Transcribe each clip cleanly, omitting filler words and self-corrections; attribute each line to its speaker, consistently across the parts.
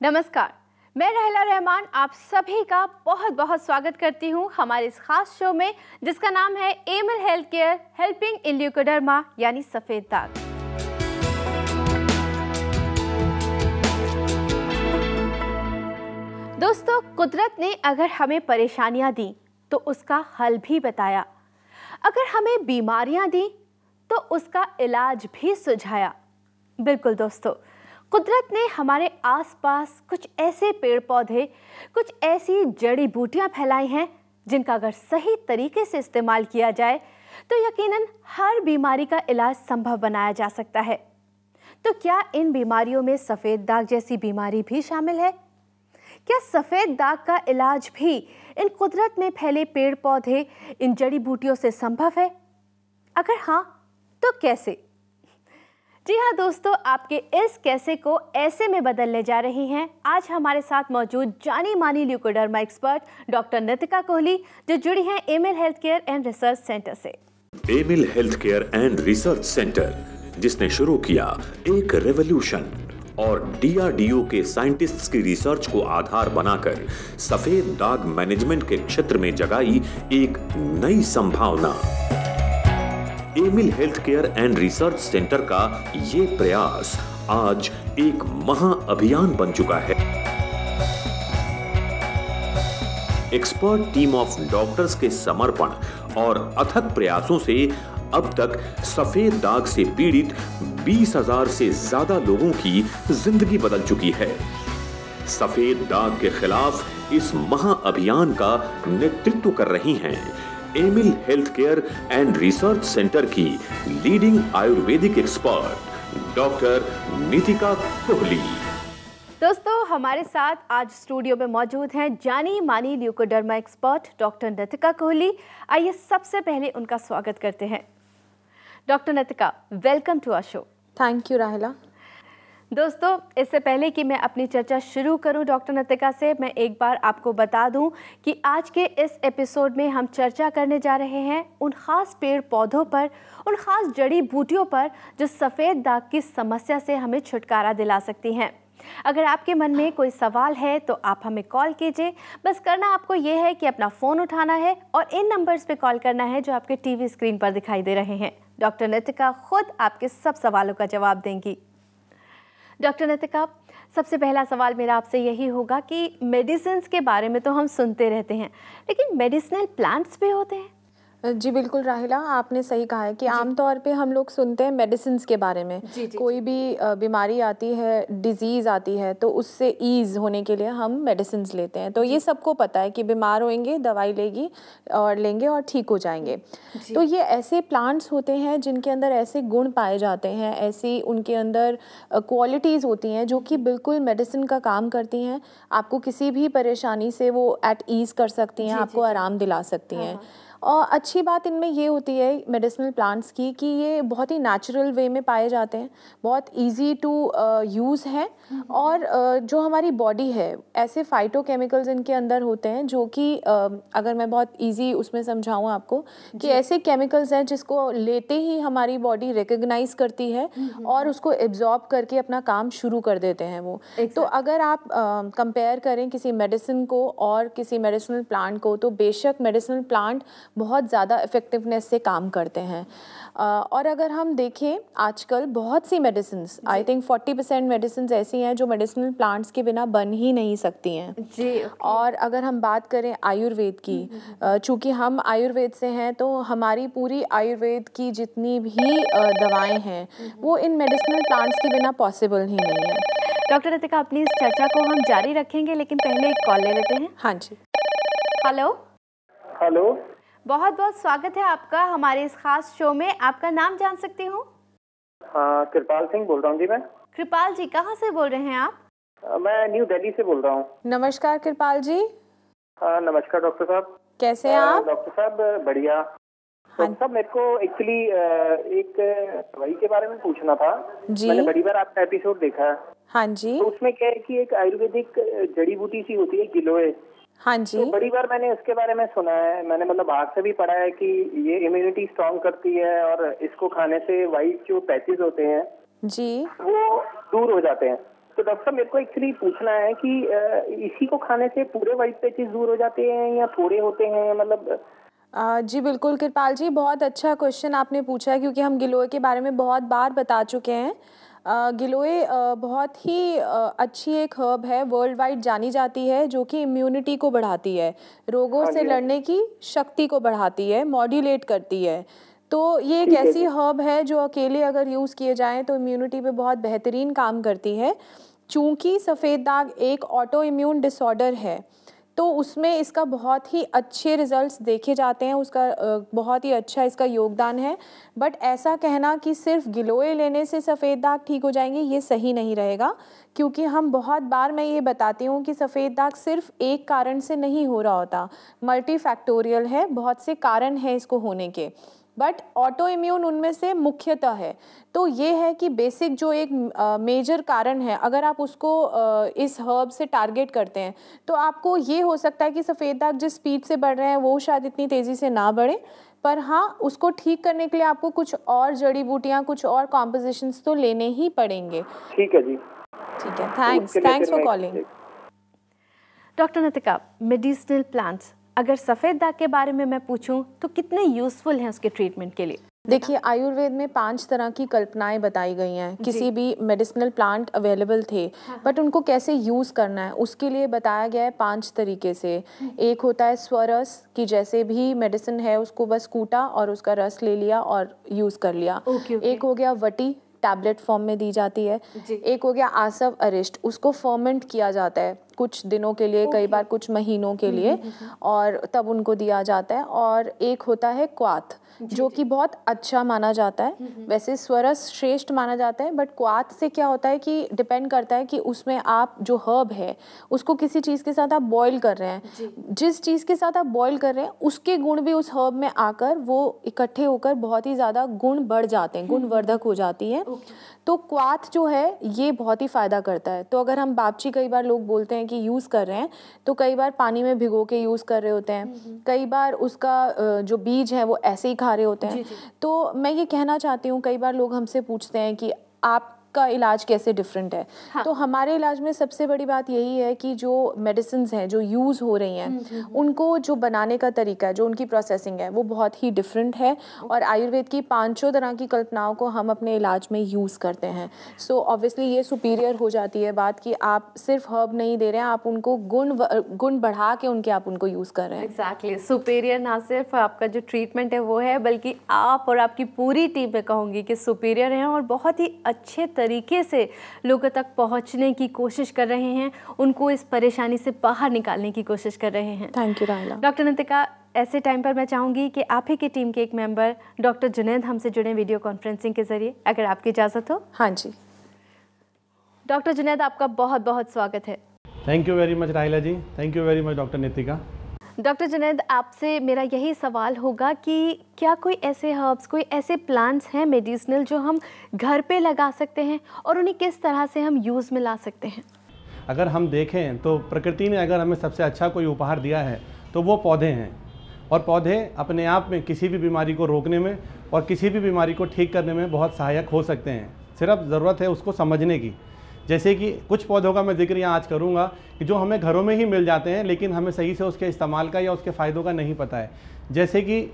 Speaker 1: नमस्कार, मैं राहिला रहमान आप सभी का बहुत बहुत स्वागत करती हूँ हमारे इस खास शो में जिसका नाम है Emil health care helping in leucoderma यानी सफ़ेद दाग। दोस्तों, कुदरत ने अगर हमें परेशानियाँ दी तो उसका हल भी बताया, अगर हमें बीमारियाँ दी तो उसका इलाज भी सुझाया। बिल्कुल दोस्तों, कुदरत ने हमारे आसपास कुछ ऐसे पेड़ पौधे, कुछ ऐसी जड़ी बूटियां फैलाई हैं जिनका अगर सही तरीके से इस्तेमाल किया जाए तो यकीनन हर बीमारी का इलाज संभव बनाया जा सकता है। तो क्या इन बीमारियों में सफ़ेद दाग जैसी बीमारी भी शामिल है? क्या सफ़ेद दाग का इलाज भी इन कुदरत में फैले पेड़ पौधे, इन जड़ी बूटियों से संभव है? अगर हाँ, तो कैसे? जी हाँ दोस्तों, आपके इस कैसे को ऐसे में बदलने जा रही हैं आज हमारे साथ मौजूद जानी मानी leucoderma expert doctor Nitika Kohli, जो जुड़ी हैं Emil health care and research centre से।
Speaker 2: Amil health care and research centre, जिसने शुरू किया एक रेवोल्यूशन और डीआरडीओ के साइंटिस्ट्स की रिसर्च को आधार बनाकर सफेद दाग मैनेजमेंट के क्षेत्र में जगाई एक नई संभावना। Emil health care and research centre का ये प्रयास आज एक महाअभियान बन चुका है। एक्सपर्ट टीम ऑफ डॉक्टर्स के समर्पण और अथक प्रयासों से अब तक सफेद दाग से पीड़ित 20,000 से ज्यादा लोगों की जिंदगी बदल चुकी है। सफेद दाग के खिलाफ इस महाअभियान का नेतृत्व कर रही हैं Emil health care and research centre की leading Ayurvedic expert doctor Nitika Kohli.
Speaker 1: दोस्तों, हमारे साथ आज स्टूडियो में मौजूद हैं जानी मानी leucoderma expert doctor Nitika Kohli. आइए सबसे पहले उनका स्वागत करते हैं। Doctor Nitika, welcome to our show.
Speaker 3: Thank you Rahila.
Speaker 1: दोस्तों, इससे पहले कि मैं अपनी चर्चा शुरू करूं डॉक्टर नितिका से, मैं एक बार आपको बता दूं कि आज के इस एपिसोड में हम चर्चा करने जा रहे हैं उन खास पेड़ पौधों पर, उन खास जड़ी बूटियों पर जो सफ़ेद दाग की समस्या से हमें छुटकारा दिला सकती हैं। अगर आपके मन में कोई सवाल है तो आप हमें कॉल कीजिए। बस करना आपको ये है कि अपना फ़ोन उठाना है और इन नंबर्स पे कॉल करना है जो आपके टीवी स्क्रीन पर दिखाई दे रहे हैं। डॉक्टर नितिका खुद आपके सब सवालों का जवाब देंगी। डॉक्टर नितिका, सबसे पहला सवाल मेरा आपसे यही होगा कि मेडिसिन्स के बारे में तो हम सुनते रहते हैं, लेकिन मेडिसिनल प्लांट्स भी होते हैं?
Speaker 3: जी बिल्कुल राहिला, आपने सही कहा है कि आमतौर पे हम लोग सुनते हैं मेडिसिन्स के बारे में। कोई भी बीमारी आती है, डिजीज़ आती है, तो उससे ईज़ होने के लिए हम मेडिसिन्स लेते हैं। तो ये सबको पता है कि बीमार होंगे, दवाई लेंगे और ठीक हो जाएंगे। तो ये ऐसे प्लांट्स होते हैं जिनके अंदर ऐसे गुण पाए जाते हैं, ऐसी उनके अंदर क्वालिटीज़ होती हैं जो कि बिल्कुल मेडिसिन का काम करती हैं। आपको किसी भी परेशानी से वो एट ईज़ कर सकती हैं, आपको आराम दिला सकती हैं। और अच्छी बात इनमें ये होती है मेडिसिनल प्लांट्स की कि ये बहुत ही नेचुरल वे में पाए जाते हैं, बहुत इजी टू यूज़ है। और जो हमारी बॉडी है, ऐसे फाइटोकेमिकल्स इनके अंदर होते हैं जो कि अगर मैं बहुत इजी उसमें समझाऊँ आपको कि ऐसे केमिकल्स हैं जिसको लेते ही हमारी बॉडी रिकग्नाइज करती है और उसको एब्जॉर्ब करके अपना काम शुरू कर देते हैं वो। तो अगर आप कंपेयर करें किसी मेडिसिन को और किसी मेडिसिनल प्लांट को, तो बेशक मेडिसिनल प्लांट बहुत ज़्यादा इफ़ेक्टिवनेस से काम करते हैं। और अगर हम देखें आजकल बहुत सी मेडिसिन्स, आई थिंक 40% मेडिसिन्स ऐसी हैं जो मेडिसिनल प्लांट्स के बिना बन ही नहीं सकती हैं जी। और अगर हम बात करें आयुर्वेद की, चूँकि हम आयुर्वेद से हैं, तो हमारी पूरी आयुर्वेद की जितनी भी दवाएँ हैं वो इन मेडिसिनल प्लांट्स के बिना पॉसिबल ही नहीं है।
Speaker 1: डॉक्टर नितिका, अपनी इस चर्चा को हम जारी रखेंगे, लेकिन पहले एक कॉल ले लेते हैं।
Speaker 3: हाँ जी।
Speaker 4: हेलो,
Speaker 1: बहुत बहुत स्वागत है आपका हमारे इस खास शो में। आपका नाम जान सकती हूँ?
Speaker 4: हाँ, कृपाल सिंह बोल रहा हूँ जी मैं।
Speaker 1: कृपाल जी, कहाँ से बोल रहे हैं आप?
Speaker 4: मैं न्यू दिल्ली से बोल रहा हूँ।
Speaker 3: नमस्कार कृपाल जी।
Speaker 4: नमस्कार डॉक्टर साहब,
Speaker 3: कैसे हैं आप?
Speaker 4: डॉक्टर साहब बढ़िया। डॉक्टर साहब, मेरे को एक्चुअली एक दवाई के बारे में पूछना था जी। मैंने बड़ी बार आपका एपिसोड देखा है।
Speaker 3: हाँ जी।
Speaker 4: तो उसमें क्या है कि एक आयुर्वेदिक जड़ी बूटी सी होती है गिलोय।
Speaker 3: हाँ जी।
Speaker 4: तो बड़ी बार मैंने उसके बारे में सुना है, मैंने मतलब बाहर से भी पढ़ा है कि ये इम्यूनिटी स्ट्रॉन्ग करती है और इसको खाने से वाइट जो पैचेस होते हैं
Speaker 3: जी
Speaker 4: वो दूर हो जाते हैं। तो डॉक्टर साहब मेरे को एक्चुअली पूछना है कि इसी को खाने से पूरे व्हाइट पैचेस दूर हो जाते हैं या थोड़े होते हैं, मतलब?
Speaker 3: जी बिल्कुल कृपाल जी, बहुत अच्छा क्वेश्चन आपने पूछा है, क्योंकि हम गिलोय के बारे में बहुत बार बता चुके हैं। गिलोय बहुत ही अच्छी एक हर्ब है, वर्ल्ड वाइड जानी जाती है, जो कि इम्यूनिटी को बढ़ाती है, रोगों से लड़ने की शक्ति को बढ़ाती है, मॉड्यूलेट करती है। तो ये एक ऐसी हर्ब है जो अकेले अगर यूज़ किए जाएँ तो इम्यूनिटी पे बहुत बेहतरीन काम करती है। चूँकि सफ़ेद दाग एक ऑटो इम्यून डिसऑर्डर है, तो उसमें इसका बहुत ही अच्छे रिजल्ट्स देखे जाते हैं, उसका बहुत ही अच्छा इसका योगदान है। बट ऐसा कहना कि सिर्फ गिलोय लेने से सफ़ेद दाग ठीक हो जाएंगे, ये सही नहीं रहेगा, क्योंकि हम बहुत बार मैं ये बताती हूँ कि सफ़ेद दाग सिर्फ एक कारण से नहीं हो रहा होता, मल्टीफैक्टोरियल है, बहुत से कारण हैं इसको होने के, बट ऑटो इम्यून उनमें से मुख्यतः है। तो ये है कि बेसिक जो एक मेजर कारण है, अगर आप उसको इस हर्ब से टारगेट करते हैं तो आपको ये हो सकता है कि सफ़ेद दाग जिस स्पीड से बढ़ रहे हैं वो शायद इतनी तेज़ी से ना बढ़े, पर हाँ उसको ठीक करने के लिए आपको कुछ और जड़ी बूटियाँ, कुछ और कॉम्पोजिशंस तो लेने ही पड़ेंगे।
Speaker 4: ठीक है जी,
Speaker 3: ठीक है, thanks for calling.
Speaker 1: Doctor Nitika, medicinal plants अगर सफ़ेद दाग के बारे में मैं पूछूं तो कितने यूज़फुल हैं उसके ट्रीटमेंट के लिए?
Speaker 3: देखिए, आयुर्वेद में 5 तरह की कल्पनाएं बताई गई हैं। किसी भी मेडिसिनल प्लांट अवेलेबल थे, बट उनको कैसे यूज़ करना है उसके लिए बताया गया है 5 तरीके से। एक होता है स्वरस, कि जैसे भी मेडिसिन है उसको बस कूटा और उसका रस ले लिया और यूज़ कर लिया। एक हो गया वटी, टैबलेट फॉर्म में दी जाती है। एक हो गया आसव अरिष्ट, उसको फर्मेंट किया जाता है कुछ दिनों के लिए, कई बार कुछ महीनों के लिए, और तब उनको दिया जाता है। और एक होता है क्वाथ, जो कि बहुत अच्छा माना जाता है। वैसे स्वरस श्रेष्ठ माना जाता है, बट क्वाथ से क्या होता है कि डिपेंड करता है कि उसमें आप जो हर्ब है उसको किसी चीज़ के साथ आप बॉईल कर रहे हैं, जिस चीज़ के साथ आप बॉईल कर रहे हैं उसके गुण भी उस हर्ब में आकर वो इकट्ठे होकर बहुत ही ज़्यादा गुण बढ़ जाते हैं, गुणवर्धक हो जाती है। तो क्वाथ जो है ये बहुत ही फ़ायदा करता है। तो अगर हम बापची कई बार लोग बोलते हैं कि यूज़ कर रहे हैं, तो कई बार पानी में भिगो के यूज़ कर रहे होते हैं, कई बार उसका जो बीज है वो ऐसे ही खा रहे होते हैं। तो मैं ये कहना चाहती हूँ, कई बार लोग हमसे पूछते हैं कि आप का इलाज कैसे डिफरेंट है। तो हमारे इलाज में सबसे बड़ी बात यही है कि जो मेडिसिन्स हैं जो यूज़ हो रही हैं उनको जो बनाने का तरीका है, जो उनकी प्रोसेसिंग है वो बहुत ही डिफरेंट है, और आयुर्वेद की 5 तरह की कल्पनाओं को हम अपने इलाज में यूज़ करते हैं। सो ऑब्वियसली ये सुपीरियर हो जाती है बात कि आप सिर्फ हर्ब नहीं दे रहे हैं, आप उनको गुण बढ़ा के आप उनको यूज़ कर रहे हैं।
Speaker 1: एग्जैक्टली, सुपीरियर ना सिर्फ आपका जो ट्रीटमेंट है वो है, बल्कि आप और आपकी पूरी टीम में कहूँगी कि सुपीरियर हैं और बहुत ही अच्छे तरीके से लोगों तक पहुंचने की कोशिश कर रहे हैं, उनको इस परेशानी से बाहर निकालने की कोशिश कर रहे हैं।
Speaker 3: थैंक यू राहिला।
Speaker 1: डॉक्टर नितिका, ऐसे टाइम पर मैं चाहूँगी कि आप ही की टीम के एक मेंबर डॉक्टर जुनैद हमसे जुड़े वीडियो कॉन्फ्रेंसिंग के जरिए, अगर आपकी इजाज़त हो।
Speaker 3: हाँ जी।
Speaker 1: डॉक्टर जुनैद, आपका बहुत बहुत स्वागत है।
Speaker 5: Thank you very much Rahila ji, thank you very much doctor Nitika.
Speaker 1: Doctor Junaid, आपसे मेरा यही सवाल होगा कि क्या कोई ऐसे हर्ब्स, कोई ऐसे प्लांट्स हैं मेडिसिनल जो हम घर पे लगा सकते हैं और उन्हें किस तरह से हम यूज़ में ला सकते हैं?
Speaker 5: अगर हम देखें तो प्रकृति ने अगर हमें सबसे अच्छा कोई उपहार दिया है तो वो पौधे हैं, और पौधे अपने आप में किसी भी बीमारी को रोकने में और किसी भी बीमारी को ठीक करने में बहुत सहायक हो सकते हैं। सिर्फ ज़रूरत है उसको समझने की। जैसे कि कुछ पौधों का मैं जिक्र यहाँ आज करूँगा कि जो हमें घरों में ही मिल जाते हैं, लेकिन हमें सही से उसके इस्तेमाल का या उसके फ़ायदों का नहीं पता है। जैसे कि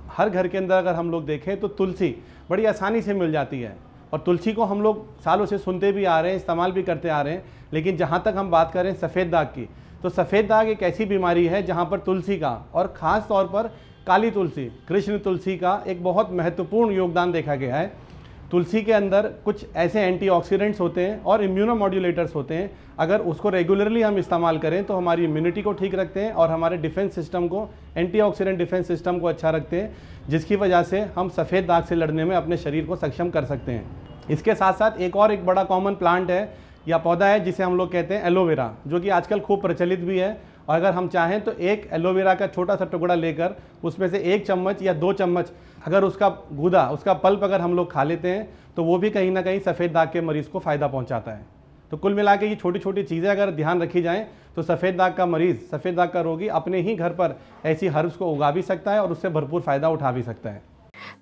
Speaker 5: हर घर के अंदर अगर हम लोग देखें तो तुलसी बड़ी आसानी से मिल जाती है, और तुलसी को हम लोग सालों से सुनते भी आ रहे हैं, इस्तेमाल भी करते आ रहे हैं। लेकिन जहाँ तक हम बात करें सफ़ेद दाग की, तो सफ़ेद दाग एक ऐसी बीमारी है जहाँ पर तुलसी का, और ख़ास तौर पर काली तुलसी, कृष्ण तुलसी का एक बहुत महत्वपूर्ण योगदान देखा गया है। तुलसी के अंदर कुछ ऐसे एंटीऑक्सीडेंट्स होते हैं और इम्यूनोमॉड्यूलेटर्स होते हैं, अगर उसको रेगुलरली हम इस्तेमाल करें तो हमारी इम्यूनिटी को ठीक रखते हैं और हमारे डिफेंस सिस्टम को, एंटीऑक्सीडेंट डिफेंस सिस्टम को अच्छा रखते हैं, जिसकी वजह से हम सफ़ेद दाग से लड़ने में अपने शरीर को सक्षम कर सकते हैं। इसके साथ साथ एक बड़ा कॉमन प्लांट है या पौधा है जिसे हम लोग कहते हैं एलोवेरा, जो कि आजकल खूब प्रचलित भी है। और अगर हम चाहें तो एक एलोवेरा का छोटा सा टुकड़ा लेकर उसमें से 1 चम्मच या 2 चम्मच अगर उसका गूदा, उसका पल्प अगर हम लोग खा लेते हैं तो वो भी कहीं ना कहीं सफ़ेद दाग के मरीज़ को फ़ायदा पहुंचाता है। तो कुल मिला के ये छोटी छोटी चीज़ें अगर ध्यान रखी जाएं तो सफ़ेद दाग का मरीज़, सफ़ेद दाग का रोगी अपने ही घर पर ऐसी हर्ब्स को उगा भी सकता है और उससे भरपूर फ़ायदा उठा भी सकता है।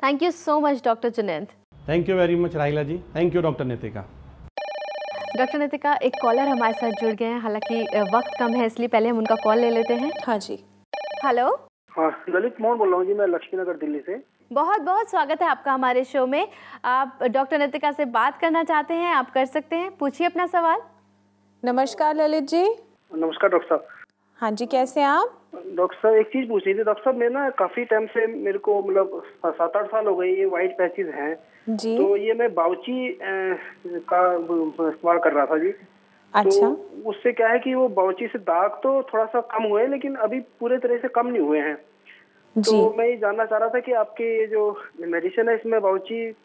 Speaker 1: Thank you so much doctor Junaid.
Speaker 5: Thank you very much Rahila ji, thank you doctor Nitika.
Speaker 1: Doctor Nitika, एक कॉलर हमारे साथ जुड़ गए हैं, हालांकि वक्त कम है इसलिए पहले हम उनका कॉल ले लेते हैं।
Speaker 3: हाँ जी।
Speaker 1: हेलो।
Speaker 6: हाँ, ललित मोहन बोल रहा हूँ जी, मैं लक्ष्मीनगर दिल्ली से।
Speaker 1: बहुत बहुत स्वागत है आपका हमारे शो में। आप डॉक्टर नितिका से बात करना चाहते हैं, आप कर सकते हैं, पूछिए अपना सवाल।
Speaker 3: नमस्कार ललित जी।
Speaker 6: नमस्कार डॉक्टर साहब।
Speaker 3: हाँ जी, कैसे हैं आप?
Speaker 6: डॉक्टर साहब एक चीज पूछनी थी। डॉक्टर साहब मैं ना काफी टाइम से, मेरे को मतलब 7-8 साल हो गए, ये व्हाइट पैचेस हैं
Speaker 3: जी।
Speaker 6: तो ये मैं बाउची का इस्तेमाल कर रहा था जी।
Speaker 3: अच्छा।
Speaker 6: तो उससे क्या है कि वो बाउची से दाग तो थोड़ा सा कम हुए, लेकिन अभी पूरे तरह से कम नहीं हुए हैं। तो मैं ये जानना चाह रहा था कि आपके ये जो मेडिसिन है इसमें बाउची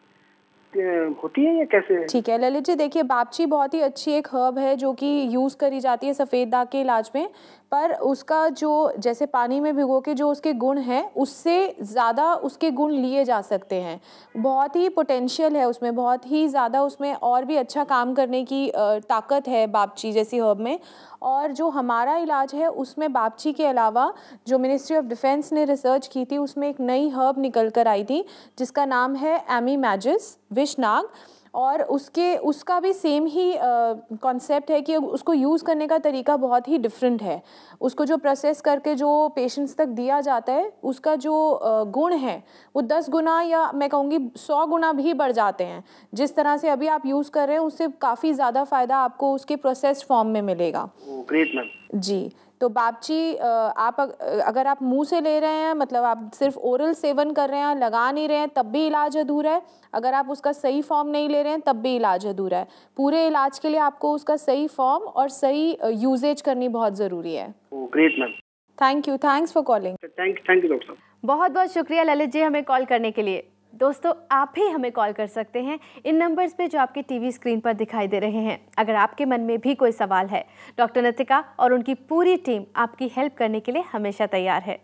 Speaker 6: होती है या कैसे है?
Speaker 3: ठीक है ललित जी, देखिए बापची बहुत ही अच्छी एक हर्ब है जो कि यूज़ करी जाती है सफ़ेद दाग के इलाज में, पर उसका जो जैसे पानी में भिगो के जो उसके गुण हैं उससे ज़्यादा उसके गुण लिए जा सकते हैं। बहुत ही पोटेंशियल है उसमें, बहुत ही ज़्यादा उसमें और भी अच्छा काम करने की ताकत है बापची जैसी हर्ब में। और जो हमारा इलाज है उसमें बापची के अलावा जो मिनिस्ट्री ऑफ डिफेंस ने रिसर्च की थी उसमें एक नई हर्ब निकल कर आई थी जिसका नाम है एमी मैजिस विषनाग, और उसका भी सेम ही कॉन्सेप्ट है कि उसको यूज़ करने का तरीका बहुत ही डिफरेंट है। उसको जो प्रोसेस करके जो पेशेंट्स तक दिया जाता है उसका जो गुण है वो 10 गुना या मैं कहूँगी 100 गुना भी बढ़ जाते हैं। जिस तरह से अभी आप यूज़ कर रहे हैं उससे काफ़ी ज़्यादा फ़ायदा आपको उसके प्रोसेस्ड फॉर्म में मिलेगा।
Speaker 6: ग्रेट मैम
Speaker 3: जी। तो बापची आप अगर आप मुंह से ले रहे हैं, मतलब आप सिर्फ ओरल सेवन कर रहे हैं, लगा नहीं रहे हैं, तब भी इलाज अधूरा है। अगर आप उसका सही फॉर्म नहीं ले रहे हैं तब भी इलाज अधूरा है। पूरे इलाज के लिए आपको उसका सही फॉर्म और सही यूजेज करनी बहुत ज़रूरी है।
Speaker 6: Great ma'am,
Speaker 3: thank you, thanks for calling.
Speaker 6: Thank you doctor साहब।
Speaker 1: बहुत बहुत शुक्रिया ललित जी हमें कॉल करने के लिए। दोस्तों, आप भी हमें कॉल कर सकते हैं इन नंबर्स पे जो आपके टीवी स्क्रीन पर दिखाई दे रहे हैं। अगर आपके मन में भी कोई सवाल है, डॉक्टर नितिका और उनकी पूरी टीम आपकी हेल्प करने के लिए हमेशा तैयार है।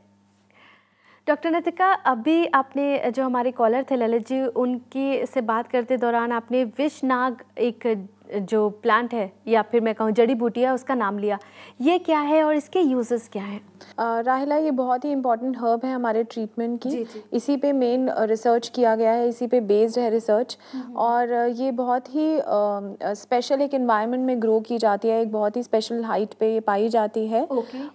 Speaker 1: डॉक्टर नितिका, अभी आपने जो हमारे कॉलर थे ललित जी, उनकी से बात करते दौरान आपने विषनाग एक जो प्लांट है या फिर मैं कहूँ जड़ी बूटी है उसका नाम लिया। ये क्या है और इसके यूजेस क्या हैं?
Speaker 3: राहिला, ये बहुत ही इम्पॉर्टेंट हर्ब है हमारे ट्रीटमेंट की।
Speaker 1: जी।
Speaker 3: इसी पे मेन रिसर्च किया गया है, इसी पे बेस्ड है रिसर्च। और ये बहुत ही स्पेशल एक एनवायरनमेंट में ग्रो की जाती है, एक बहुत ही स्पेशल हाइट पे ये पाई जाती है।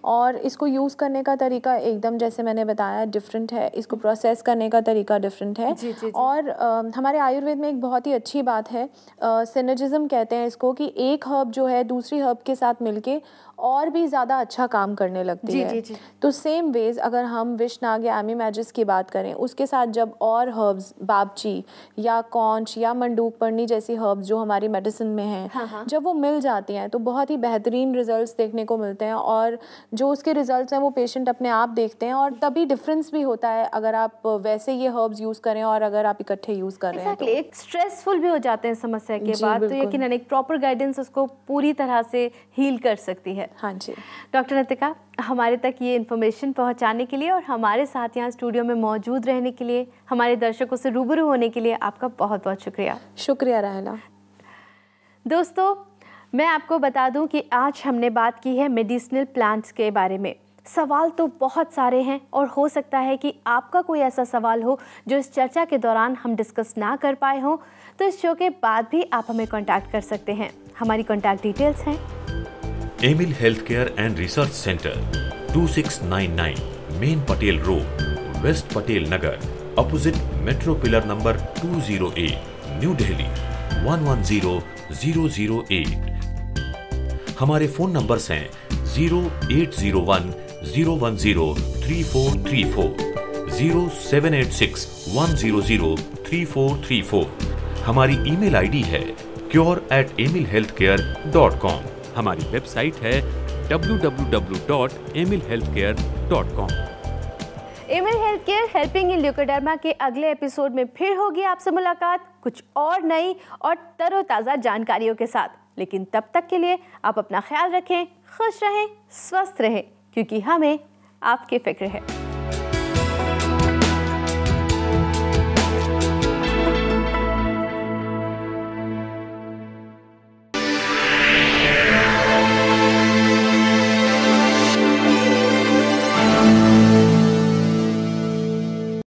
Speaker 3: और इसको यूज़ करने का तरीका एकदम जैसे मैंने बताया डिफरेंट है, इसको प्रोसेस करने का तरीका डिफरेंट है।
Speaker 1: जी।
Speaker 3: और हमारे आयुर्वेद में एक बहुत ही अच्छी बात है, सिनर्जिज्म कहते हैं इसको, कि एक हर्ब जो है दूसरी हर्ब के साथ मिलके और भी ज़्यादा अच्छा काम करने लगती है।
Speaker 1: जी।
Speaker 3: तो सेम वेज अगर हम विषनाग या एमी मैजिस की बात करें, उसके साथ जब और हर्ब्स बापची या कौंच या मंडूक पर्णी जैसी हर्ब्स जो हमारी मेडिसिन में हैं, जब वो मिल जाती हैं तो बहुत ही बेहतरीन रिजल्ट्स देखने को मिलते हैं। और जो उसके रिजल्ट्स हैं वो पेशेंट अपने आप देखते हैं, और तभी डिफरेंस भी होता है अगर आप वैसे ये हर्ब्स यूज़ करें और अगर आप इकट्ठे यूज़ कर रहे हैं तो।
Speaker 1: एक स्ट्रेसफुल भी हो जाते हैं समस्या के बाद, तो यकीनन एक प्रॉपर गाइडेंस उसको पूरी तरह से हील कर सकती है।
Speaker 3: हाँ जी।
Speaker 1: डॉक्टर नितिका, हमारे तक ये इन्फॉर्मेशन पहुंचाने के लिए और हमारे साथ यहाँ स्टूडियो में मौजूद रहने के लिए, हमारे दर्शकों से रूबरू होने के लिए आपका बहुत बहुत शुक्रिया।
Speaker 3: शुक्रिया राहिला।
Speaker 1: दोस्तों, मैं आपको बता दूं कि आज हमने बात की है मेडिसिनल प्लांट्स के बारे में। सवाल तो बहुत सारे हैं और हो सकता है कि आपका कोई ऐसा सवाल हो जो इस चर्चा के दौरान हम डिस्कस ना कर पाए हों, तो इस शो के बाद भी आप हमें कॉन्टैक्ट कर सकते हैं। हमारी कॉन्टैक्ट डिटेल्स हैं
Speaker 2: Emil health care and research centre, 2699 main Patel road, west Patel Nagar, opposite metro pillar number 208, new Delhi 110008। हमारे फोन नंबर्स हैं 0801-010-3434, 0786-100-3434। हमारी ईमेल आईडी है cure@emilhealthcare.com। हमारी वेबसाइट है www.emilhealthcare.com।
Speaker 1: Emil health care helping in leucoderma के अगले एपिसोड में फिर होगी आपसे मुलाकात, कुछ और नई और तरोताज़ा जानकारियों के साथ। लेकिन तब तक के लिए आप अपना ख्याल रखें, खुश रहें, स्वस्थ रहें, क्योंकि हमें आपकी फिक्र है।